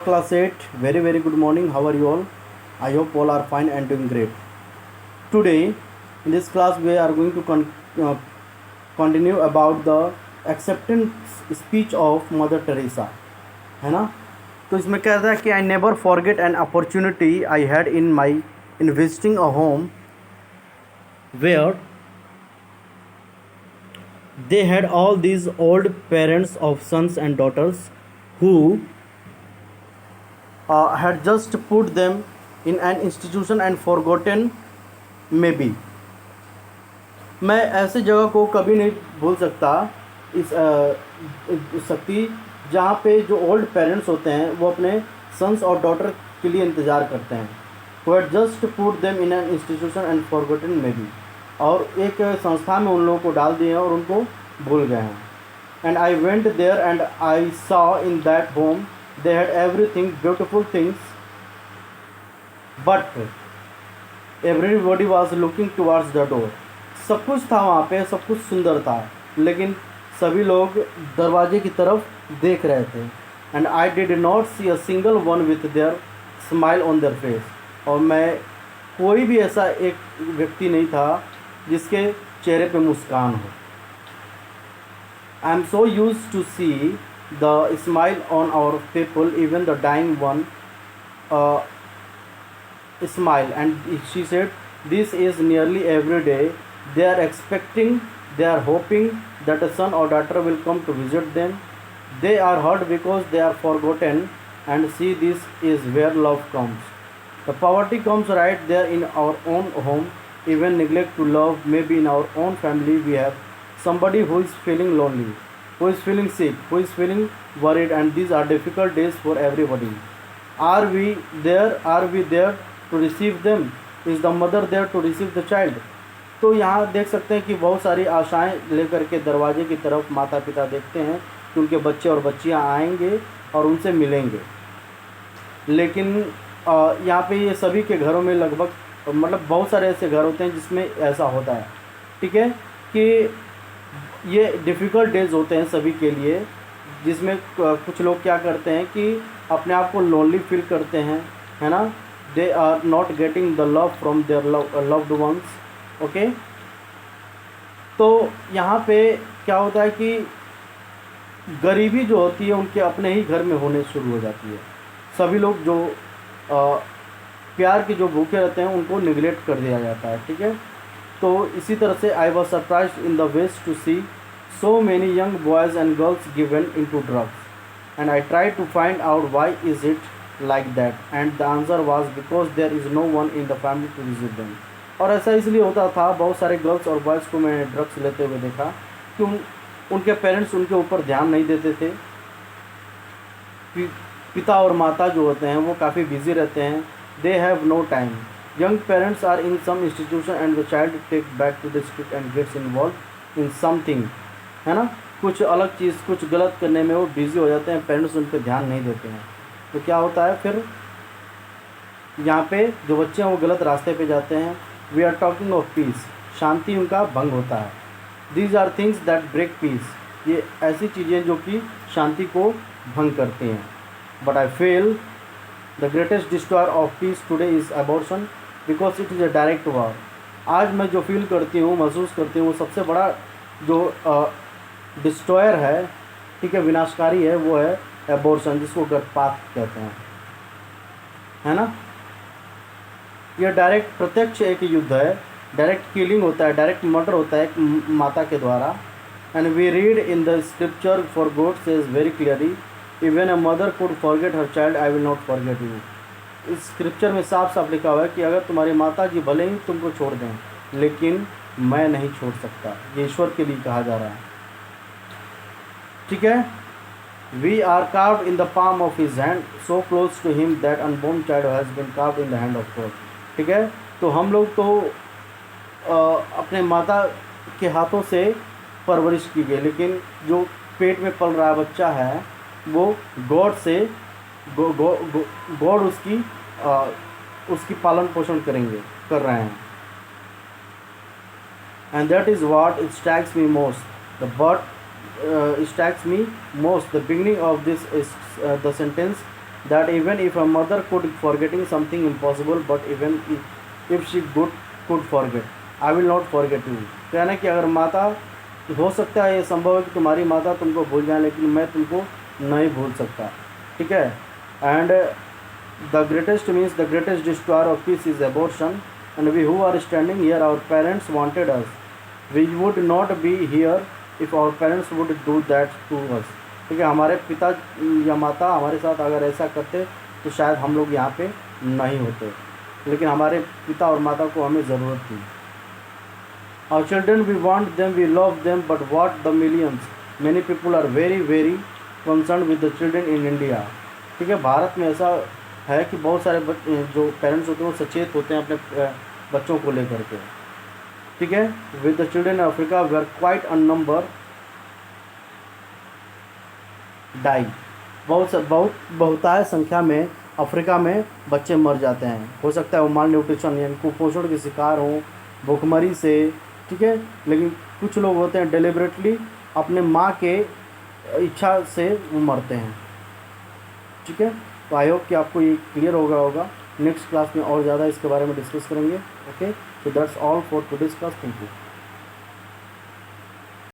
class 8. Very good morning. How are you all? I hope all are fine and doing great. Today in this class we are going to continue about the acceptance speech of Mother Teresa, है ना। तो इसमें कहता है कि I never forget an opportunity I had in visiting a home where they had all these old parents of sons and daughters who had just put them in an institution and forgotten maybe। मैं ऐसी जगह को कभी नहीं भूल सकता इस सकती जहाँ पे जो ओल्ड पेरेंट्स होते हैं वो अपने सन्स और डॉटर के लिए इंतज़ार करते हैं। who had just put them in an institution and forgotten maybe, और एक संस्था में उन लोगों को डाल दिए हैं और उनको भूल गए हैं। and I went there and I saw in that home they had everything, beautiful things, but everybody was looking towards the door। सब कुछ था वहाँ पे, सब कुछ सुंदर था, लेकिन सभी लोग दरवाजे की तरफ देख रहे थे। and I did not see a single one with their smile on their face, और मैं कोई भी ऐसा एक व्यक्ति नहीं था जिसके चेहरे पे मुस्कान हो। I am so used to see the smile on our people, even the dying one smile, and she said this is nearly every day they are expecting, they are hoping that a son or daughter will come to visit them, they are hurt because they are forgotten, and see this is where love comes। The poverty comes right there in our own home, even neglect to love, maybe in our own family we have somebody who is feeling lonely, who is feeling sick, who is feeling worried, and these are difficult days for everybody। Are we there? Are we there to receive them? Is the mother there to receive the child? तो यहाँ देख सकते हैं कि बहुत सारी आशाएं लेकर के दरवाजे की तरफ माता पिता देखते हैं कि उनके बच्चे और बच्चियाँ आएंगे और उनसे मिलेंगे, लेकिन यहाँ पे ये सभी के घरों में लगभग मतलब बहुत सारे ऐसे घर होते हैं जिसमें ऐसा होता है, ठीक है, कि ये डिफ़िकल्ट डेज होते हैं सभी के लिए, जिसमें कुछ लोग क्या करते हैं कि अपने आप को लोनली फील करते हैं, है ना। They are not getting the love from their loved ones. Okay, तो यहाँ पे क्या होता है कि गरीबी जो होती है उनके अपने ही घर में होने शुरू हो जाती है। सभी लोग जो प्यार के जो भूखे रहते हैं उनको निगलेक्ट कर दिया जाता है, ठीक है। तो इसी तरह से I was surprised in the West to see so many young boys and girls given in to drugs, and I try to find out why is it like that, and the answer was because there is no one in the family to visit them. और ऐसा इसलिए होता था, बहुत सारे girls और boys को मैंने ड्रग्स लेते हुए देखा कि उनके पेरेंट्स उनके ऊपर ध्यान नहीं देते थे। पिता और माता जो होते हैं वो काफ़ी बिजी रहते हैं, they have no time. Young parents are in some institution and the child take back to the street and gets involve in something, है ना। कुछ अलग चीज़, कुछ गलत करने में वो बिज़ी हो जाते हैं, पेरेंट्स उन पर ध्यान नहीं देते हैं। तो क्या होता है फिर यहाँ पे जो बच्चे हैं वो गलत रास्ते पे जाते हैं। We are talking of peace, शांति उनका भंग होता है। These are things that break peace, ये ऐसी चीज़ें जो कि शांति को भंग करती हैं। But I feel the greatest destroyer of piece today is abortion, because it is a direct war. आज मैं जो फील करती हूँ, महसूस करती हूँ, वो सबसे बड़ा जो डिस्ट्रॉयर है, ठीक है, विनाशकारी है, वो है एबॉर्शन, जिसको गर्भपात कहते हैं, है ना। यह डायरेक्ट प्रत्यक्ष एक युद्ध है, डायरेक्ट किलिंग होता है, डायरेक्ट मर्डर होता है एक माता के द्वारा। And we read in the scripture for God says very clearly even a mother could forget her child I will not forget you. इस स्क्रिप्चर में साफ साफ लिखा हुआ है कि अगर तुम्हारी माता जी भले ही तुमको छोड़ दें, लेकिन मैं नहीं छोड़ सकता। ये ईश्वर के लिए कहा जा रहा है, ठीक है। We are carved in the palm of his hand, so close to him that unborn child has been carved in the hand of God, ठीक है। तो हम लोग तो अपने माता के हाथों से परवरिश की गई, लेकिन जो पेट में पल रहा बच्चा है वो गॉड से गॉड उसकी पालन पोषण कर रहे हैं। And that is what strikes me most, the beginning of this is the sentence that even if a mother could forgetting something impossible, but even if she could forget, I will not forget you। कहना कि अगर माता, हो सकता है ये संभव है कि तुम्हारी माता तुमको भूल जाए, लेकिन मैं तुमको नहीं भूल सकता, ठीक है। And the greatest means the greatest destroyer of peace is abortion, and we who are standing here our parents wanted us, we would not be here if our parents would do that to us, ठीक है। हमारे पिता या माता हमारे साथ अगर ऐसा करते तो शायद हम लोग यहाँ पे नहीं होते, लेकिन हमारे पिता और माता को हमें ज़रूरत थी। Our children, we want them, we love them, but what the millions? Many people are very very concerned with the children in India, ठीक है। भारत में ऐसा है कि बहुत सारे जो पेरेंट्स होते हैं वो सचेत होते हैं अपने बच्चों को लेकर के, ठीक है। With the children in Africa we are quite अननंबर डाई, बहुतायत संख्या में अफ्रीका में बच्चे मर जाते हैं। हो सकता है वो माल न्यूट्रिशन यानी कुपोषण के शिकार हों, भूखमरी से, ठीक है। लेकिन कुछ लोग होते हैं डेलिबरेटली अपने माँ के इच्छा से वो मरते हैं, ठीक है। तो आई होप कि आपको ये क्लियर होगा। नेक्स्ट क्लास में और ज़्यादा इसके बारे में डिस्कस करेंगे। Okay, so that's all for today's class. Thank you.